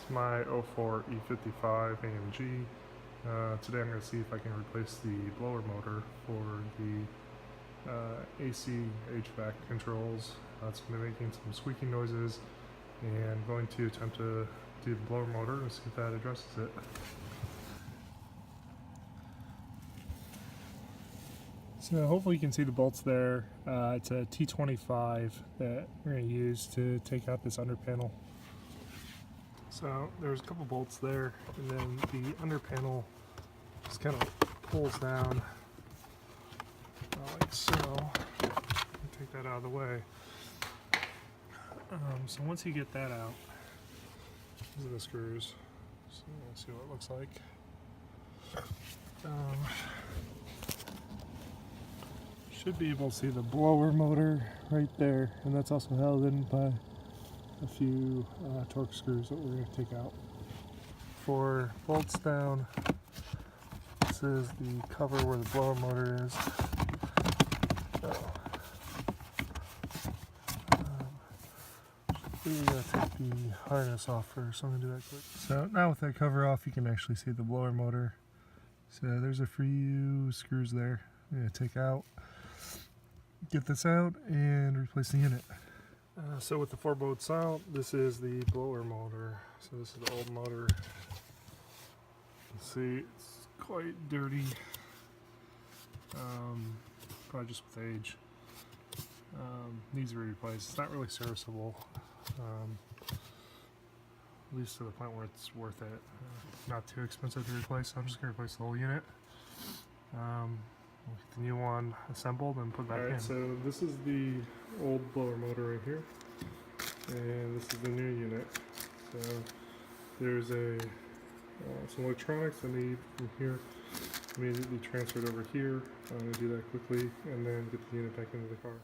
my 04 E55 AMG. Today I'm going to see if I can replace the blower motor for the AC HVAC controls. It's been making some squeaking noises, and I'm going to attempt to do the blower motor and see if that addresses it. So hopefully you can see the bolts there. It's a T25 that we're going to use to take out this under panel. So there's a couple bolts there, and then the under panel just kind of pulls down like so. Take that out of the way. So once you get that out, these are the screws. So let's see what it looks like. Should be able to see the blower motor right there, and that's also held in by a few torque screws that we're going to take out. For bolts down, this is the cover where the blower motor is. We're going to take the harness off first, so I'm going to do that quick. So now with that cover off, you can actually see the blower motor. So there's a few screws there I'm going to take out. Get this out and replace the unit. So with the 4 bolts out, this is the blower motor. So this is the old motor. You see, it's quite dirty. Probably just with age. Needs to be replaced. It's not really serviceable. At least to the point where it's worth it. Not too expensive to replace, so I'm just going to replace the whole unit. Get the new one assembled and put back in. So this is the old blower motor right here, and this is the new unit. So there's some electronics I need from here immediately transferred over here. I'm going to do that quickly and then get the unit back into the car.